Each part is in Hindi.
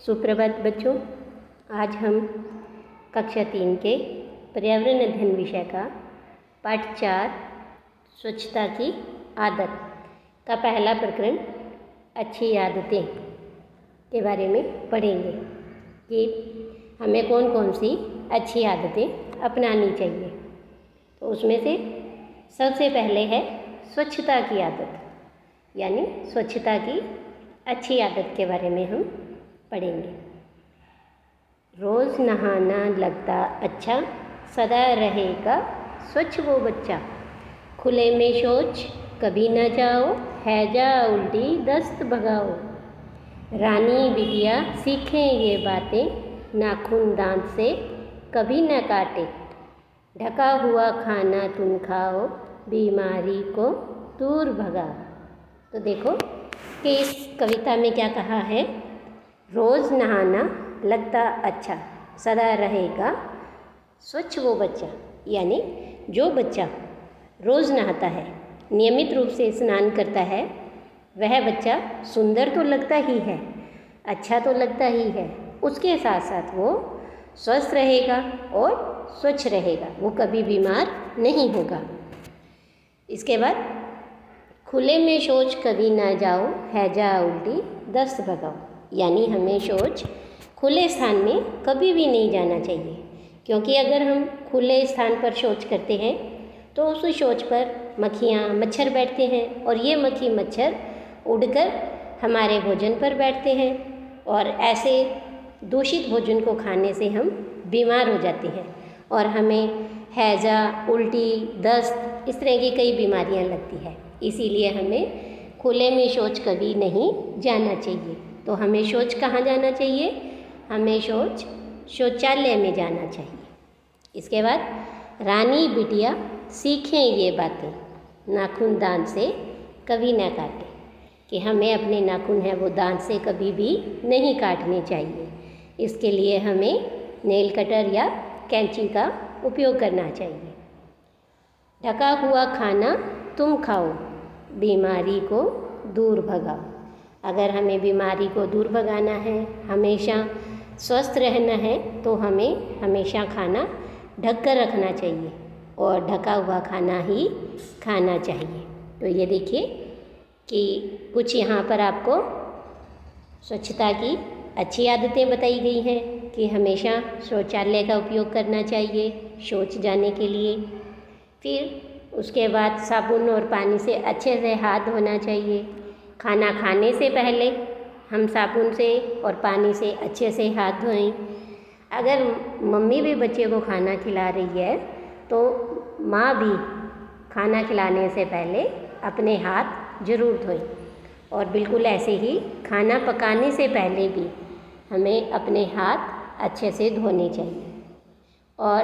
सुप्रभात बच्चों, आज हम कक्षा 3 के पर्यावरण अध्ययन विषय का पाठ 4 स्वच्छता की आदत का पहला प्रकरण अच्छी आदतें के बारे में पढ़ेंगे कि हमें कौन कौन सी अच्छी आदतें अपनानी चाहिए। तो उसमें से सबसे पहले है स्वच्छता की आदत, यानी स्वच्छता की अच्छी आदत के बारे में हम पढ़ेंगे। रोज़ नहाना लगता अच्छा, सदा रहेगा स्वच्छ वो बच्चा। खुले में शौच कभी न जाओ, हैजा उल्टी दस्त भगाओ। रानी बिटिया सीखें ये बातें, नाखून दांत से कभी न काटे। ढका हुआ खाना तुम खाओ, बीमारी को दूर भगाओ। तो देखो कि इस कविता में क्या कहा है। रोज़ नहाना लगता अच्छा, सदा रहेगा स्वच्छ वो बच्चा, यानी जो बच्चा रोज़ नहाता है, नियमित रूप से स्नान करता है, वह बच्चा सुंदर तो लगता ही है, अच्छा तो लगता ही है, उसके साथ साथ वो स्वस्थ रहेगा और स्वच्छ रहेगा, वो कभी बीमार नहीं होगा। इसके बाद खुले में शौच कभी ना जाओ, हैजा उल्टी दस्त भगाओ, यानी हमें शौच खुले स्थान में कभी भी नहीं जाना चाहिए, क्योंकि अगर हम खुले स्थान पर शौच करते हैं तो उस शौच पर मक्खियाँ मच्छर बैठते हैं और ये मक्खी मच्छर उड़कर हमारे भोजन पर बैठते हैं और ऐसे दूषित भोजन को खाने से हम बीमार हो जाते हैं और हमें हैजा, उल्टी, दस्त इस तरह की कई बीमारियां लगती है। इसीलिए हमें खुले में शौच कभी नहीं जाना चाहिए। तो हमें शौच कहाँ जाना चाहिए? हमें शौच शौचालय में जाना चाहिए। इसके बाद रानी बिटिया सीखें ये बातें, नाखून दांत से कभी ना काटें, कि हमें अपने नाखून हैं वो दांत से कभी भी नहीं काटने चाहिए। इसके लिए हमें नेल कटर या कैंची का उपयोग करना चाहिए। ढका हुआ खाना तुम खाओ, बीमारी को दूर भगाओ। अगर हमें बीमारी को दूर भगाना है, हमेशा स्वस्थ रहना है, तो हमें हमेशा खाना ढक कर रखना चाहिए और ढका हुआ खाना ही खाना चाहिए। तो ये देखिए कि कुछ यहाँ पर आपको स्वच्छता की अच्छी आदतें बताई गई हैं कि हमेशा शौचालय का उपयोग करना चाहिए शौच जाने के लिए। फिर उसके बाद साबुन और पानी से अच्छे से हाथ धोना चाहिए। खाना खाने से पहले हम साबुन से और पानी से अच्छे से हाथ धोएं। अगर मम्मी भी बच्चे को खाना खिला रही है तो माँ भी खाना खिलाने से पहले अपने हाथ जरूर धोएं और बिल्कुल ऐसे ही खाना पकाने से पहले भी हमें अपने हाथ अच्छे से धोने चाहिए। और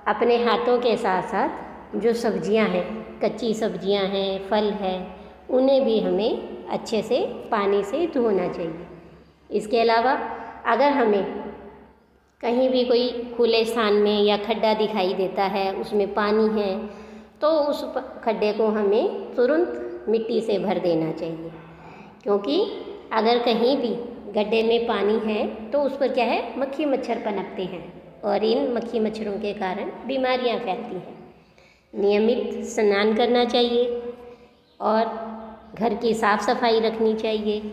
अपने हाथों के साथ साथ जो सब्जियां हैं, कच्ची सब्जियां हैं, फल हैं, उन्हें भी हमें अच्छे से पानी से धोना चाहिए। इसके अलावा अगर हमें कहीं भी कोई खुले स्थान में या खड्डा दिखाई देता है, उसमें पानी है, तो उस खड्डे को हमें तुरंत मिट्टी से भर देना चाहिए, क्योंकि अगर कहीं भी गड्ढे में पानी है तो उस पर क्या है, मक्खी मच्छर पनपते हैं और इन मक्खी मच्छरों के कारण बीमारियां फैलती हैं। नियमित स्नान करना चाहिए और घर की साफ़ सफाई रखनी चाहिए।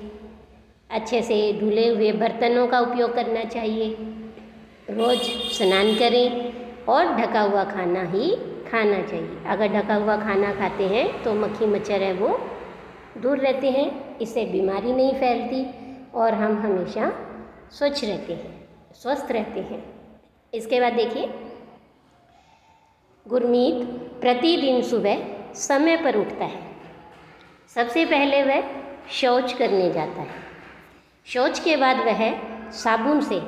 अच्छे से धुले हुए बर्तनों का उपयोग करना चाहिए। रोज़ स्नान करें और ढका हुआ खाना ही खाना चाहिए। अगर ढका हुआ खाना खाते हैं तो मक्खी मच्छर है वो दूर रहते हैं, इससे बीमारी नहीं फैलती और हम हमेशा स्वच्छ रहते हैं, स्वस्थ रहते हैं। इसके बाद देखिए, गुरमीत प्रतिदिन सुबह समय पर उठता है। सबसे पहले वह शौच करने जाता है। शौच के बाद वह साबुन से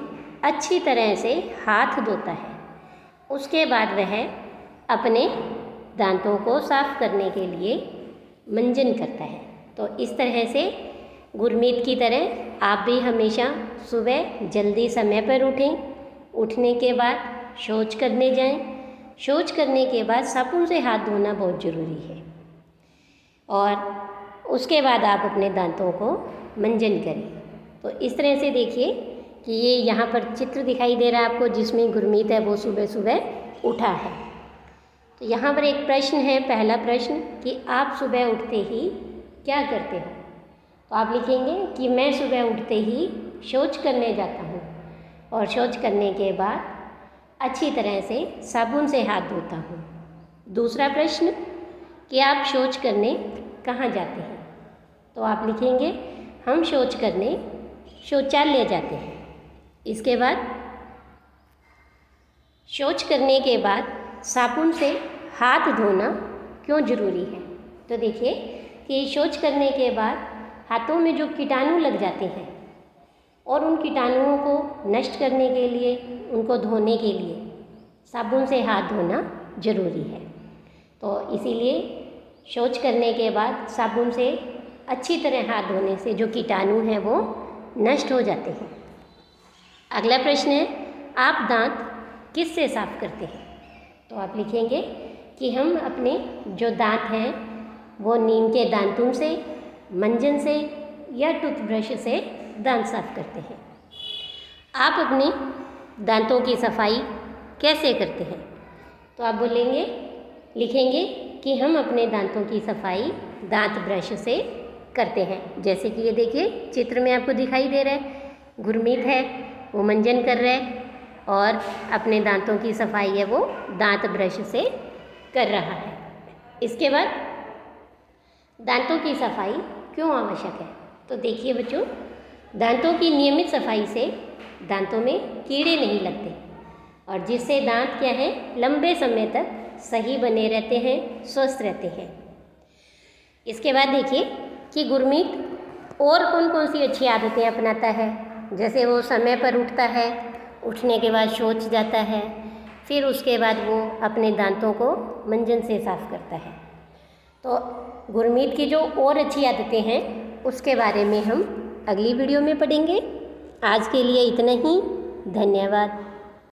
अच्छी तरह से हाथ धोता है। उसके बाद वह अपने दांतों को साफ करने के लिए मंजन करता है। तो इस तरह से गुरमीत की तरह आप भी हमेशा सुबह जल्दी समय पर उठें। उठने के बाद शौच करने जाएं। शौच करने के बाद साबुन से हाथ धोना बहुत ज़रूरी है और उसके बाद आप अपने दांतों को मंजन करें। तो इस तरह से देखिए कि ये यहाँ पर चित्र दिखाई दे रहा है आपको, जिसमें गुरमीत है वो सुबह सुबह उठा है। तो यहाँ पर एक प्रश्न है, पहला प्रश्न कि आप सुबह उठते ही क्या करते हो? तो आप लिखेंगे कि मैं सुबह उठते ही शौच करने जाता हूँ और शौच करने के बाद अच्छी तरह से साबुन से हाथ धोता हूँ। दूसरा प्रश्न कि आप शौच करने कहाँ जाते हैं? तो आप लिखेंगे हम शौच करने शौचालय जाते हैं। इसके बाद शौच करने के बाद साबुन से हाथ धोना क्यों ज़रूरी है? तो देखिए कि शौच करने के बाद हाथों में जो कीटाणु लग जाते हैं और उन कीटाणुओं को नष्ट करने के लिए, उनको धोने के लिए साबुन से हाथ धोना ज़रूरी है। तो इसीलिए शौच करने के बाद साबुन से अच्छी तरह हाथ धोने से जो कीटाणु हैं वो नष्ट हो जाते हैं। अगला प्रश्न है, आप दांत किस से साफ़ करते हैं? तो आप लिखेंगे कि हम अपने जो दांत हैं वो नीम के दांतुन से, मंजन से या टूथब्रश से दांत साफ़ करते हैं। आप अपने दांतों की सफाई कैसे करते हैं? तो आप बोलेंगे, लिखेंगे कि हम अपने दांतों की सफाई दांत ब्रश से करते हैं। जैसे कि ये देखिए चित्र में आपको दिखाई दे रहा है, गुरमीत है वो मंजन कर रहा है और अपने दांतों की सफाई है वो दांत ब्रश से कर रहा है। इसके बाद दांतों की सफाई क्यों आवश्यक है? तो देखिए बच्चों, दांतों की नियमित सफाई से दांतों में कीड़े नहीं लगते और जिससे दांत क्या है, लंबे समय तक सही बने रहते हैं, स्वस्थ रहते हैं। इसके बाद देखिए कि गुरमीत और कौन कौन सी अच्छी आदतें अपनाता है। जैसे वो समय पर उठता है, उठने के बाद शौच जाता है, फिर उसके बाद वो अपने दांतों को मंजन से साफ़ करता है। तो गुरमीत की जो और अच्छी आदतें हैं उसके बारे में हम अगली वीडियो में पढ़ेंगे। आज के लिए इतना ही, धन्यवाद।